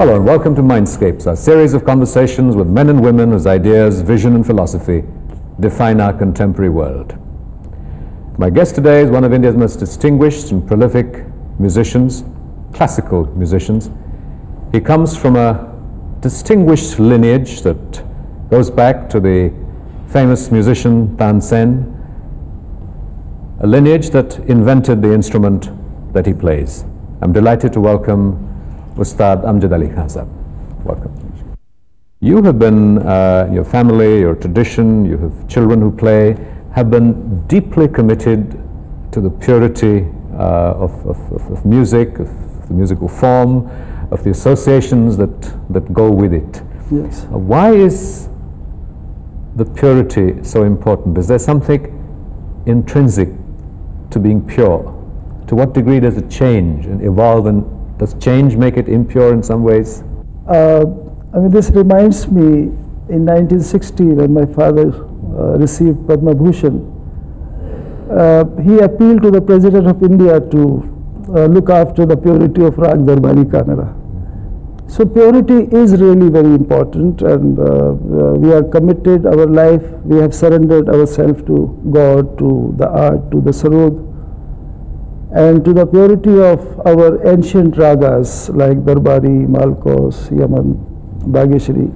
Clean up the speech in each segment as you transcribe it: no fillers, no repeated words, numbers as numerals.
Hello and welcome to Mindscapes, our series of conversations with men and women whose ideas, vision and philosophy define our contemporary world. My guest today is one of India's most distinguished and prolific musicians, classical musicians. He comes from a distinguished lineage that goes back to the famous musician Tansen, a lineage that invented the instrument that he plays. I'm delighted to welcome Ustad Amjad Ali Khan. Welcome. You have been, your family, your tradition, you have children who play, have been deeply committed to the purity of music, of the musical form, of the associations that go with it. Yes. Why is the purity so important? Is there something intrinsic to being pure? To what degree does it change and evolve, and does change make it impure in some ways? I mean, this reminds me in 1960 when my father received Padma Vibhushan. He appealed to the President of India to look after the purity of Rag Darbari Kanada. So purity is really very important, and we are committed our life, we have surrendered ourselves to God, to the art, to the Sarod, and to the purity of our ancient ragas like Darbari, Malkos, Yaman, Bageshri,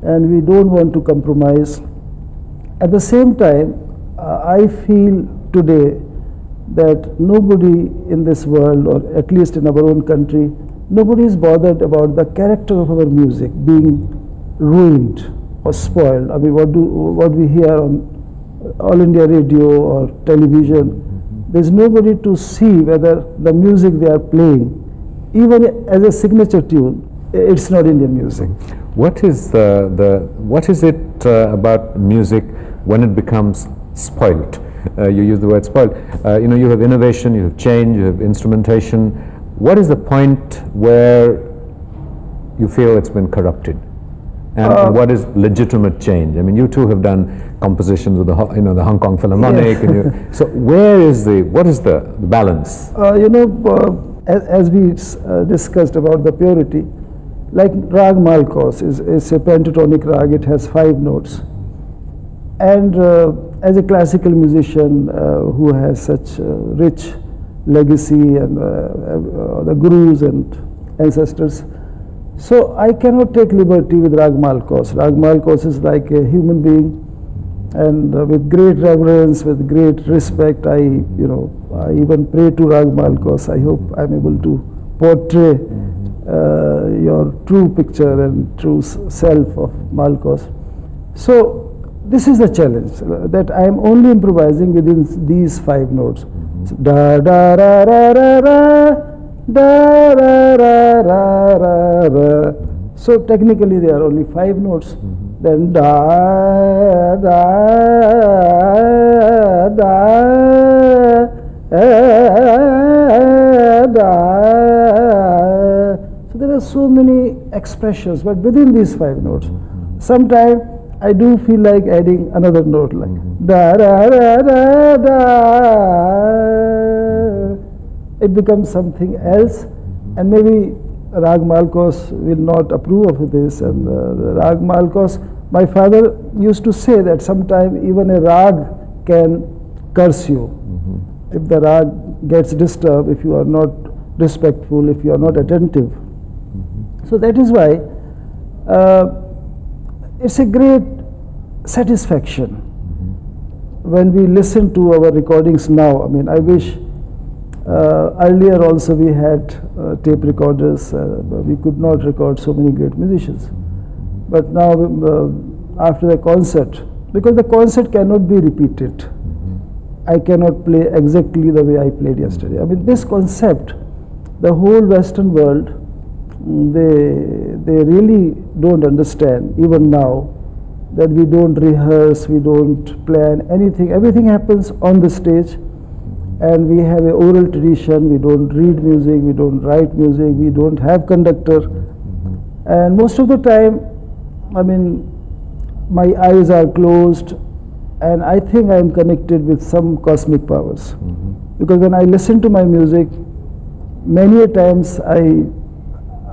and we don't want to compromise. At the same time, I feel today that nobody in this world, or at least in our own country, nobody is bothered about the character of our music being ruined or spoiled. I mean, what we hear on All India Radio or television, there's nobody to see whether the music they are playing, even as a signature tune, it's not Indian music. What is what is it about music when it becomes spoiled? You use the word spoiled. You know, you have innovation, you have change, you have instrumentation. What is the point where you feel it's been corrupted? And what is legitimate change? I mean, you two have done compositions with the Hong Kong Philharmonic. Yeah. And so where is what is the balance? You know, as we discussed about the purity, like Rag Malkos is a pentatonic rag, it has 5 notes. And as a classical musician who has such rich legacy and the gurus and ancestors, so I cannot take liberty with Rag Malkos. Rag Malkos is like a human being, and with great reverence, with great respect, I even pray to Rag Malkos. I hope I'm able to portray your true picture and true self of Malkos. So this is the challenge, that I am only improvising within these 5 notes. So, da da ra ra ra ra. Da, ra, ra, ra, ra, ra. So technically there are only 5 notes. Then da, da, da, da. So there are so many expressions, but within these 5 notes, sometimes I do feel like adding another note, like da, da, da, da, da. It becomes something else, and maybe Rag Malkos will not approve of this. And the Rag Malkos, my father used to say that sometimes even a rag can curse you. If the rag gets disturbed, if you are not respectful, if you are not attentive. So that is why it's a great satisfaction when we listen to our recordings now. I mean, I wish earlier also we had tape recorders. We could not record so many great musicians. But now after the concert, because the concert cannot be repeated, I cannot play exactly the way I played yesterday. I mean, this concept, the whole Western world, they really don't understand even now, that we don't rehearse, we don't plan anything. Everything happens on the stage. And we have an oral tradition, we don't read music, we don't write music, we don't have conductor. And most of the time, I mean, my eyes are closed, and I think I am connected with some cosmic powers. Because when I listen to my music, many a times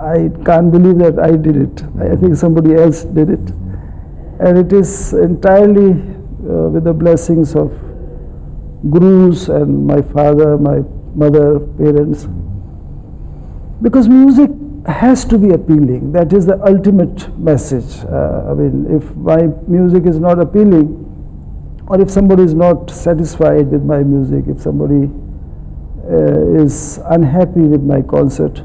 I can't believe that I did it. I think somebody else did it. And it is entirely with the blessings of gurus and my father, my mother, parents. Because music has to be appealing. That is the ultimate message. I mean, if my music is not appealing, or if somebody is not satisfied with my music, if somebody is unhappy with my concert,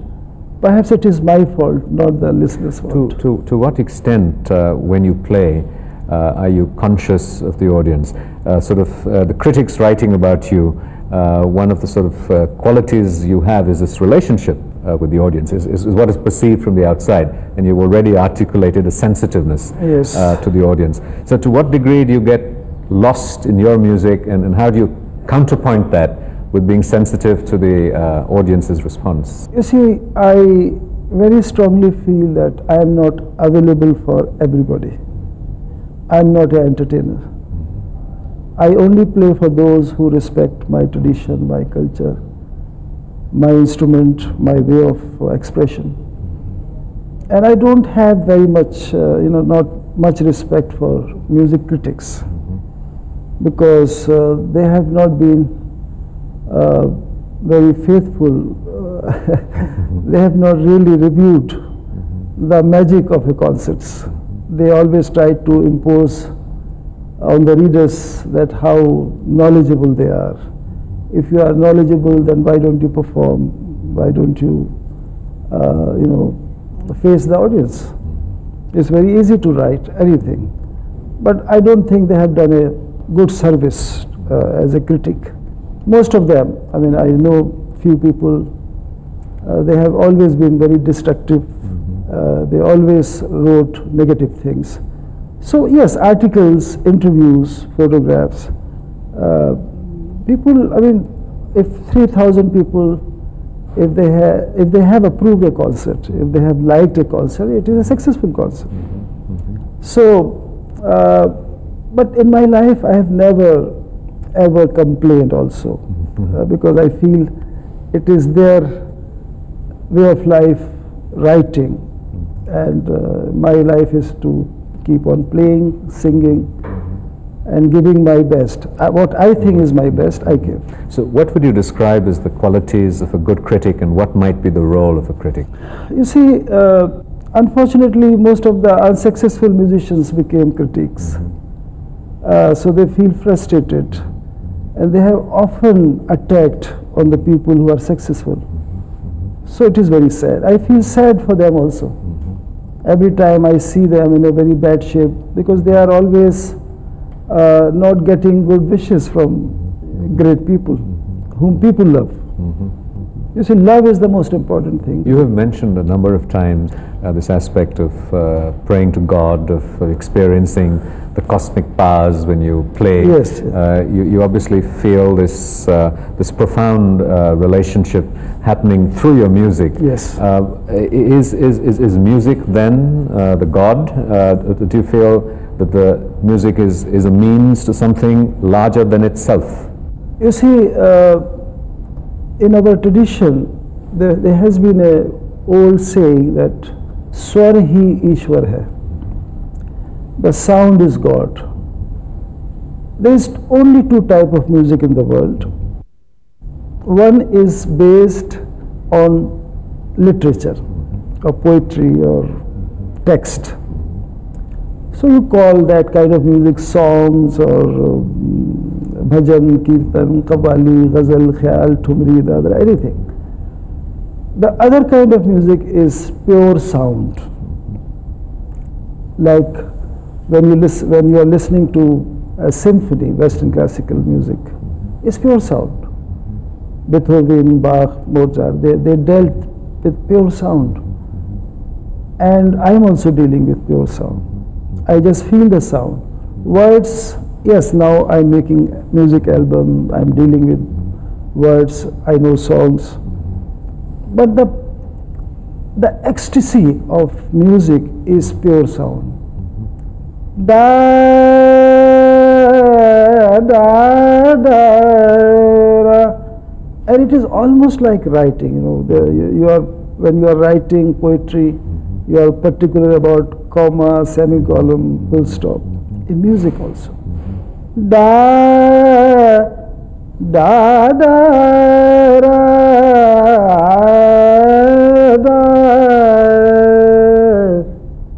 perhaps it is my fault, not the listener's fault. To what extent, when you play, are you conscious of the audience? The critics writing about you, one of the sort of qualities you have is this relationship with the audience, is what is perceived from the outside, and you've already articulated a sensitiveness to the audience. So to what degree do you get lost in your music, and how do you counterpoint that with being sensitive to the audience's response? You see, I very strongly feel that I am not available for everybody. I am not an entertainer. I only play for those who respect my tradition, my culture, my instrument, my way of expression. And I don't have very much, not much respect for music critics, because they have not been very faithful. They have not really reviewed the magic of a concerts. They always try to impose on the readers that how knowledgeable they are. If you are knowledgeable, then why don't you perform? Why don't you, face the audience? It's very easy to write anything, but I don't think they have done a good service as a critic. Most of them, I mean, I know few people, they have always been very destructive. They always wrote negative things. So yes, articles, interviews, photographs, people, I mean, if 3,000 people, if they have approved a concert, if they have liked a concert, it is a successful concert. So, but in my life, I have never ever complained also, because I feel it is their way of life, writing, and my life is to keep on playing, singing, and giving my best. What I think is my best, I give. So what would you describe as the qualities of a good critic, and what might be the role of a critic? You see, unfortunately, most of the unsuccessful musicians became critics. So they feel frustrated, and they have often attacked on the people who are successful. So it is very sad. I feel sad for them also. Every time I see them in a very bad shape, because they are always not getting good wishes from great people, whom people love. You see, love is the most important thing. You have mentioned a number of times this aspect of praying to God, of experiencing the cosmic powers when you play. Yes. You obviously feel this this profound relationship happening through your music. Yes. Is music then the God? Do you feel that the music is a means to something larger than itself? You see, in our tradition, there has been a old saying that Swar hi Ishwar hai. The sound is God. There is only two types of music in the world. One is based on literature, or poetry, or text. So you call that kind of music songs, or bhajan, kirtan, qawwali, ghazal, khayal, thumri, dadra, anything. The other kind of music is pure sound. Like when you are listening to a symphony, Western classical music, it's pure sound. Beethoven, Bach, Mozart, they dealt with pure sound. And I'm also dealing with pure sound. I just feel the sound. Words, yes, now I'm making music album, I'm dealing with words, I know songs. But the ecstasy of music is pure sound. Da, da, da, and it is almost like writing, you are when you are writing poetry, you are particular about comma, semicolon, full stop. In music also. Da, da, da, ra, da.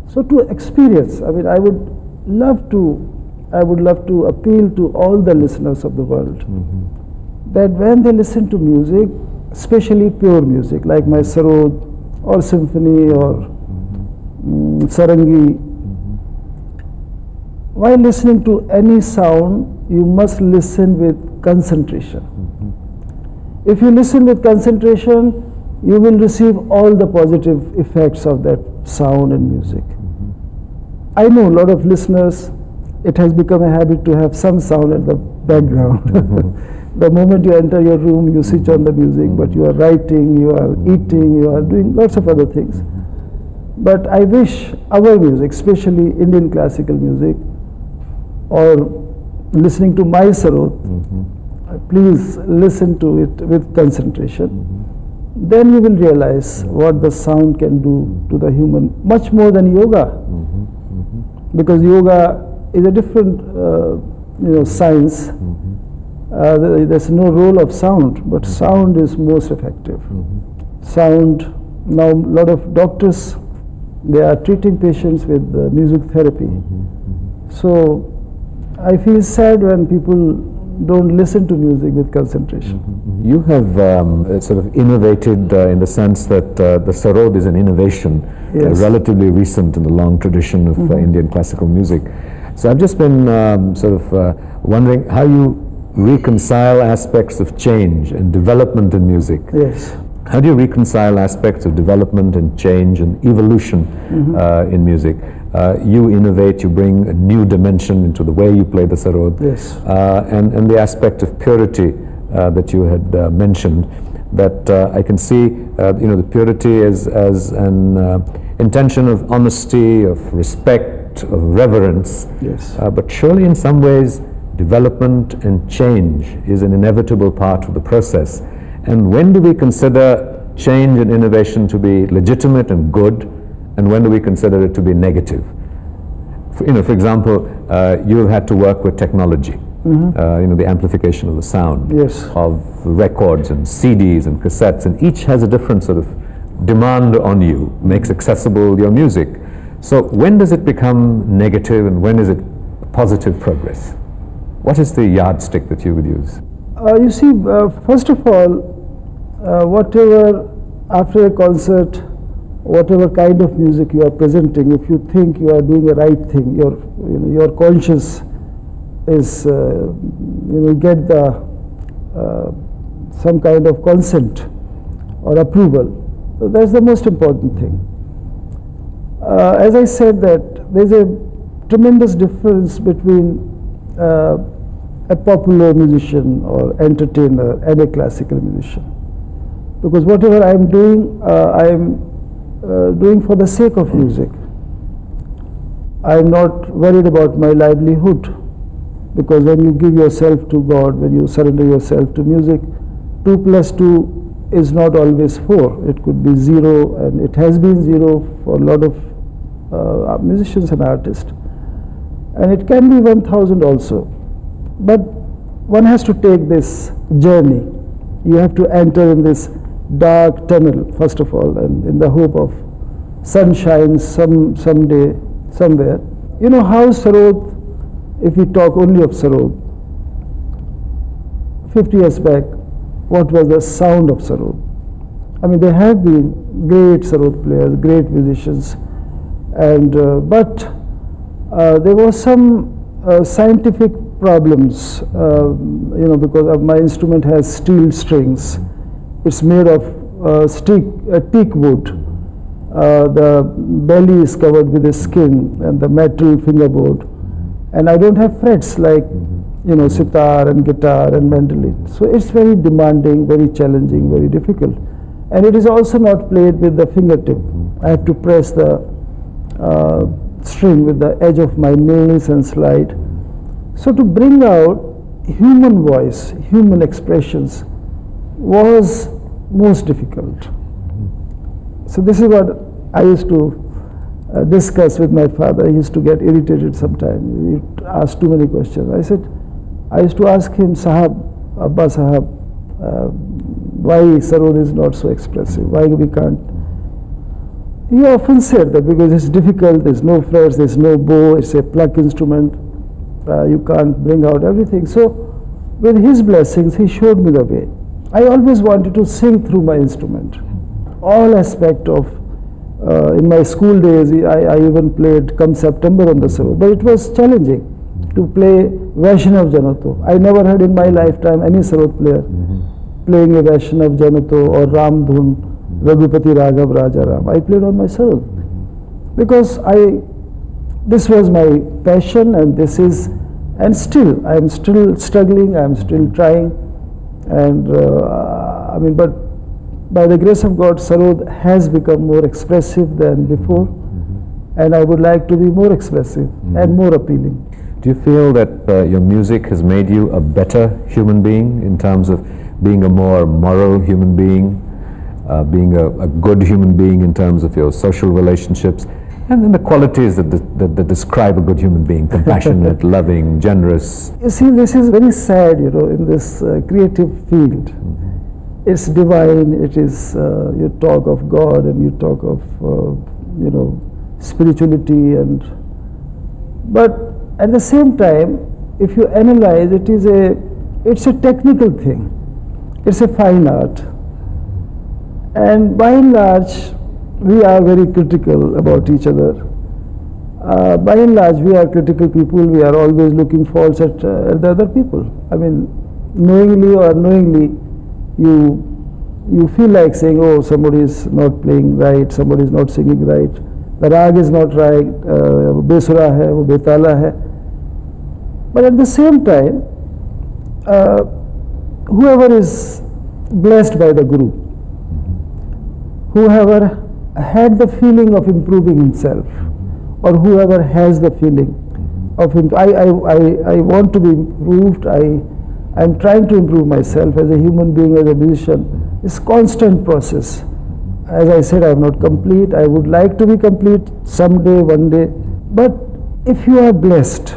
So to experience, I mean, I would love to appeal to all the listeners of the world that when they listen to music, especially pure music like my Sarod or symphony or sarangi, while listening to any sound, you must listen with concentration. If you listen with concentration, you will receive all the positive effects of that sound and music. I know a lot of listeners, it has become a habit to have some sound at the background. The moment you enter your room, you switch on the music, but you are writing, you are eating, you are doing lots of other things. But I wish our music, especially Indian classical music, or listening to my Sarod, please listen to it with concentration. Then you will realize what the sound can do to the human, much more than yoga. Because yoga is a different science. There's no role of sound, but sound is most effective. Sound, now a lot of doctors, they are treating patients with music therapy. So I feel sad when people don't listen to music with concentration. You have sort of innovated in the sense that the Sarod is an innovation, relatively recent in the long tradition of Indian classical music. So I've just been wondering how you reconcile aspects of change and development in music. Yes. How do you reconcile aspects of development and change and evolution in music? You innovate, you bring a new dimension into the way you play the Sarod. Yes. And the aspect of purity that you had mentioned, that I can see, the purity as an intention of honesty, of respect, of reverence. Yes. But surely in some ways, development and change is an inevitable part of the process. And when do we consider change and innovation to be legitimate and good, and when do we consider it to be negative? For example, you have had to work with technology, the amplification of the sound, of records and CDs and cassettes, and each has a different sort of demand on you, makes accessible your music. So when does it become negative and when is it positive progress? What is the yardstick that you would use? You see, first of all, whatever, after a concert, whatever kind of music you are presenting, if you think you are doing a right thing, your conscience is, get the some kind of consent or approval. So that's the most important thing. As I said, that there's a tremendous difference between a popular musician or entertainer and a classical musician. Because whatever I am doing for the sake of music. I am not worried about my livelihood, because when you give yourself to God, when you surrender yourself to music, 2 plus 2 is not always 4. It could be 0, and it has been 0 for a lot of musicians and artists. And it can be 1000 also. But one has to take this journey. You have to enter in this dark tunnel, first of all, and in the hope of sunshine someday, somewhere. You know how Sarod, if we talk only of Sarod, 50 years back, what was the sound of Sarod? I mean, there have been great Sarod players, great musicians, and but there was some scientific problems, because my instrument has steel strings. It's made of teak wood. The belly is covered with a skin and the metal fingerboard. And I don't have frets like, sitar and guitar and mandolin. So it's very demanding, very challenging, very difficult. And it is also not played with the fingertip. I have to press the string with the edge of my nails and slide. So to bring out human voice, human expressions was most difficult. So this is what I used to discuss with my father. He used to get irritated sometimes. He would ask too many questions. I used to ask him, Sahab, Abba Sahab, why Sarod is not so expressive? Why we can't? He often said that because it's difficult, there's no frets, there's no bow, it's a pluck instrument, you can't bring out everything. So with his blessings, he showed me the way. I always wanted to sing through my instrument. All aspect of, in my school days, I even played come September on the Sarod, but it was challenging to play Vaishnav Janato. I never heard in my lifetime any Sarod player playing a Vaishnav Janato or Ram Dhun, Raghupati Raghav Raja Ram. I played on my Sarod because this was my passion, and this is, and still I am still struggling, I am still trying, and I mean, but by the grace of God, Sarod has become more expressive than before, and I would like to be more expressive and more appealing. Do you feel that your music has made you a better human being in terms of being a more moral human being, being a good human being in terms of your social relationships, and then the qualities that describe a good human being: compassionate, loving, generous? You see, this is very sad, you know, in this creative field. It's divine, it is, you talk of God and you talk of, you know, spirituality, but at the same time, if you analyze, it's a technical thing. It's a fine art. And by and large, we are very critical about each other. By and large, we are critical people. We are always looking faults at the other people. I mean, knowingly or unknowingly, you feel like saying, oh, somebody is not playing right, somebody is not singing right, the rag is not right, besura hai, wo betala hai. But at the same time, whoever is blessed by the Guru, whoever had the feeling of improving himself, or whoever has the feeling of I want to be improved, I'm trying to improve myself as a human being, as a musician. It's constant process. As I said, I'm not complete. I would like to be complete someday, one day. But if you are blessed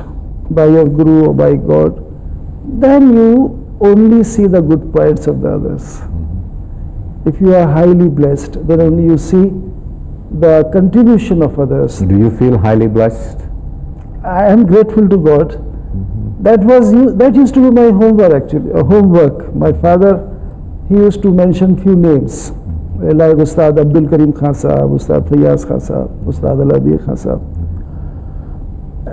by your Guru or by God, then you only see the good points of the others. If you are highly blessed, then only you see the contribution of others. Do you feel highly blessed? I am grateful to God. That used to be my homework, actually. Homework. My father, he used to mention few names, like Ustad Abdul Karim Khan Sahab, Ustad Fayaz Khan Sahab, Ustad Aladir Khan Sahab,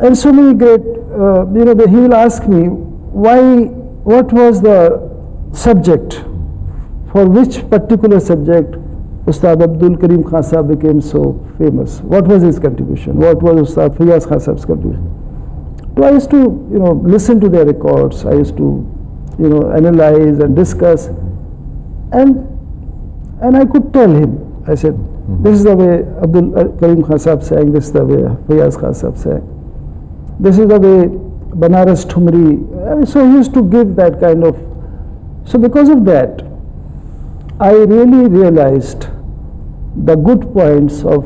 and so many great. You know, he will ask me what was the subject, for which particular subject Ustad Abdul Karim Khan Sahab became so famous. What was his contribution? What was Ustad Fayaz Khan Sahab's contribution? So I used to, you know, listen to their records. I used to, you know, analyze and discuss, and I could tell him. I said, this is the way Abdul Karim Khan Sahab sang. This is the way Fayaz Khan Sahab sang. This is the way Banaras Thumri. So he used to give that kind of. So because of that, I really realized the good points of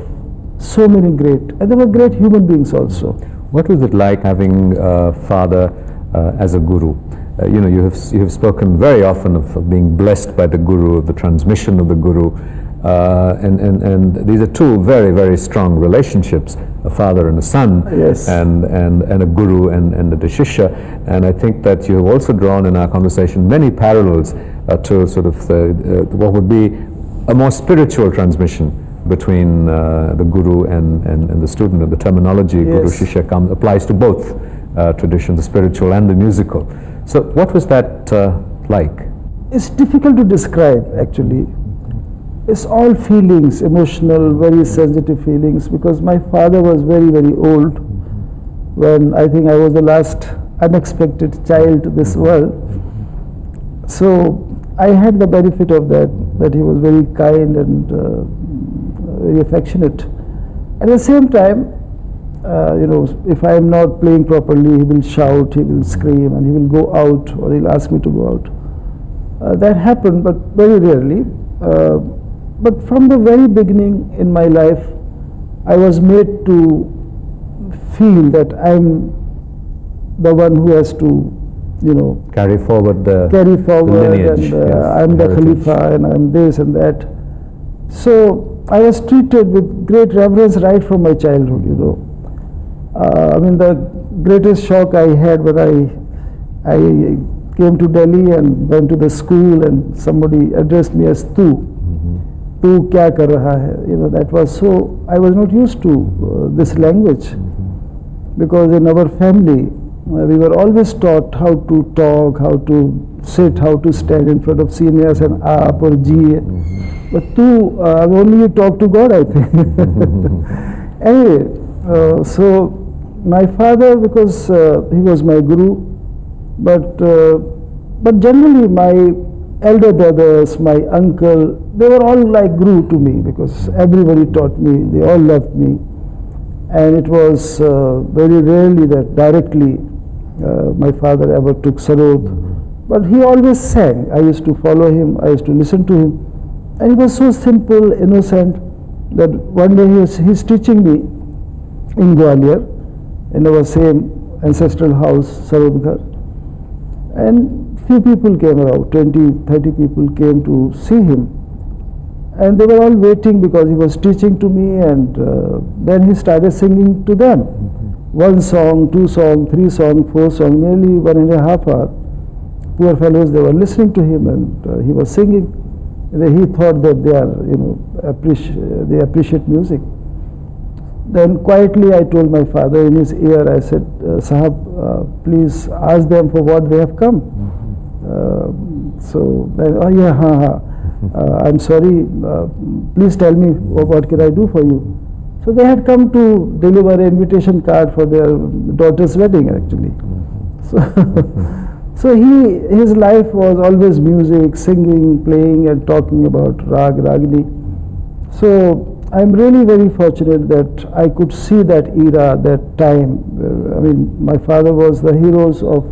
so many great, and there were great human beings also. What was it like having a father as a guru? You know, you have spoken very often of being blessed by the Guru, of the transmission of the Guru, and these are two very, very strong relationships: a father and a son, yes, and a Guru and a Shishya. And I think that you have also drawn in our conversation many parallels to sort of what would be a more spiritual transmission between the Guru and the student. And the terminology, yes, Guru Shishya, applies to both traditions, the spiritual and the musical. So what was that like? It's difficult to describe, actually. It's all feelings, emotional, very sensitive feelings, because my father was very, very old when I think I was the last unexpected child to this world. So I had the benefit of that he was very kind and very affectionate. At the same time, you know, if I am not playing properly, he will shout, he will scream, and he will go out, or he'll ask me to go out. That happened, but very rarely. but from the very beginning in my life, I was made to feel that I'm the one who has to, carry forward the lineage, and I'm the Khalifa, and I'm this and that. So I was treated with great reverence right from my childhood. I mean, the greatest shock I had when I came to Delhi and went to the school, and somebody addressed me as "tu." "Tu kya kar raha hai?" That was so. I was not used to this language, because in our family we were always taught how to talk, how to sit, how to stand in front of seniors, and aap or ji. But "tu," only you talk to God, I think. Anyway, so my father, because he was my guru, but generally my elder brothers, my uncle, they were all like guru to me, because everybody taught me, they all loved me. And it was very rarely that directly my father ever took Sarod, but he always sang. I used to follow him, I used to listen to him, and he was so simple, innocent, that one day he's teaching me in Gwalior, in our same ancestral house, Sarodghar, and few people came around, 20, 30 people came to see him, and they were all waiting because he was teaching to me, and then he started singing to them. One song, two song, three song, four song, nearly 1.5 hours. Poor fellows, they were listening to him, and he was singing. He thought that they are, they appreciate music. Then quietly I told my father in his ear, I said, "Sahab, please ask them for what they have come." So then, "Oh yeah, I'm sorry, please tell me what can I do for you." So they had come to deliver an invitation card for their daughter's wedding, actually. So his life was always music, singing, playing, and talking about Rag, Ragini. So I'm really very fortunate that I could see that era, that time. I mean, my father was the heroes of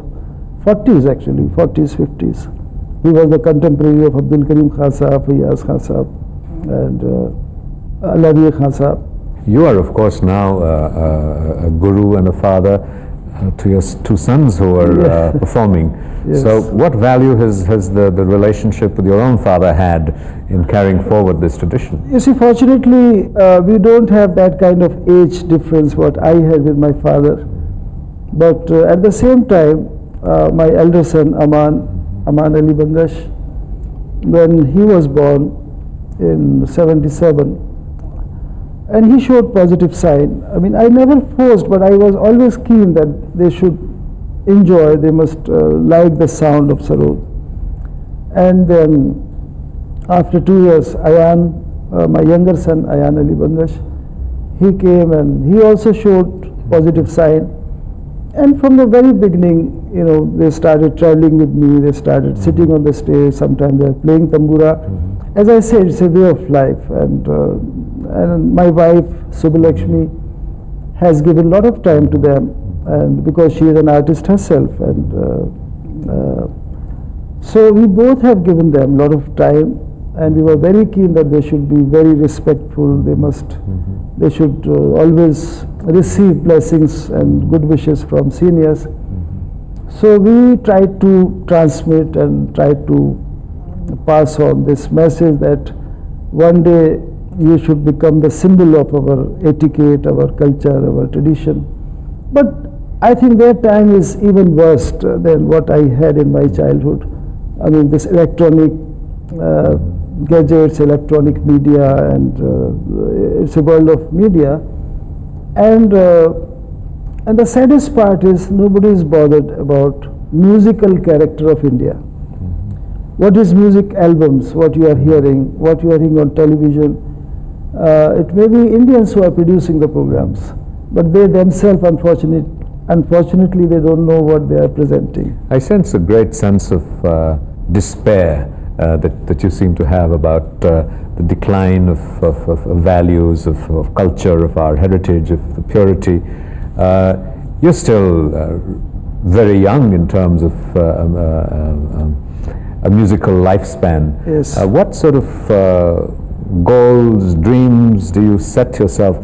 40s, actually, 40s, 50s. He was the contemporary of Abdul Karim Khan Sahab, Fayaz Khan Sahab, and Alawi Khan Sahab. You are, of course, now a guru and a father to your two sons who are performing. Yes. So what value has the relationship with your own father had in carrying forward this tradition? You see, fortunately, we don't have that kind of age difference what I had with my father. But at the same time, my elder son, Aman Ali Bangash, when he was born in 77, and he showed positive sign. I mean, I never forced, but I was always keen that they should enjoy, they must like the sound of Sarod. And then after 2 years, Ayan, my younger son, Ayan Ali Bangash, he came and he also showed positive sign. And from the very beginning, they started traveling with me, they started sitting on the stage, sometimes they were playing tambura. As I said, it's a way of life, and my wife, Subbalakshmi, has given a lot of time to them, and because she is an artist herself, and so we both have given them a lot of time, and we were very keen that they should be very respectful, they should always receive blessings and good wishes from seniors. So we tried to transmit and try to pass on this message that one day you should become the symbol of our etiquette, our culture, our tradition. But I think their time is even worse than what I had in my childhood. I mean, this electronic gadgets, electronic media, and it's a world of media. And the saddest part is nobody is bothered about musical character of India. What is music albums, what you are hearing on television. It may be Indians who are producing the programs, but they themselves, unfortunately, they don't know what they are presenting. I sense a great sense of despair that you seem to have about the decline of values, of culture, of our heritage, of the purity. You're still very young in terms of a musical lifespan. Yes. What sort of goals, dreams do you set yourself?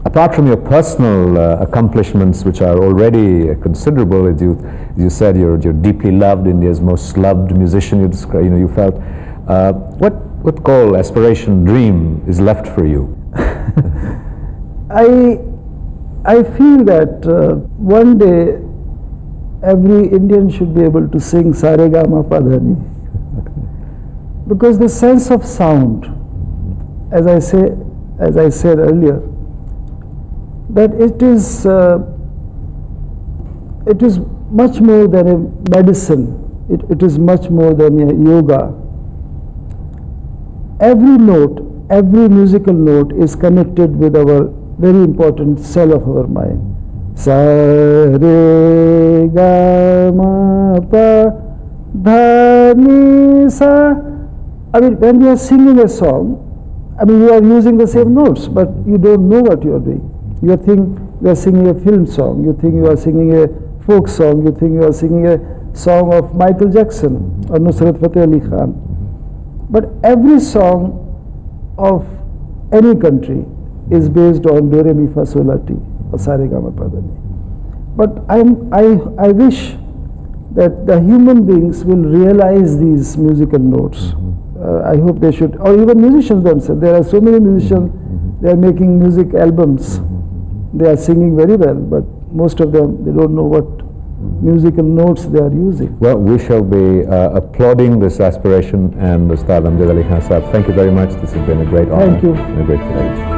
Apart from your personal accomplishments, which are already considerable, as you said, you're deeply loved, India's most loved musician. You described, you felt. What goal, aspiration, dream is left for you? I feel that one day every Indian should be able to sing Sa Re Ga Ma Pa Dha Ni, because the sense of sound, as I said earlier, that it is much more than a medicine. It is much more than a yoga. Every note, every musical note is connected with our very important cell of our mind. Sa Re Ga Ma Pa Dha Ni Sa. I mean, when we are singing a song, I mean, you are using the same notes, but you don't know what you are doing. You think you are singing a film song, you think you are singing a folk song, you think you are singing a song of Michael Jackson or Nusrat Fateh Ali Khan. But every song of any country is based on Do Re Mi Fa Sol La Ti or Sa Re Ga Ma Pa Dha Ni. But I wish that the human beings will realize these musical notes. I hope they should, or even musicians themselves. There are so many musicians, they are making music albums. They are singing very well, but most of them, they don't know what musical notes they are using. Well, we shall be applauding this aspiration, and Ustad Amjad Ali Khan Sahab, thank you very much. This has been a great honor. Thank you. And a great privilege.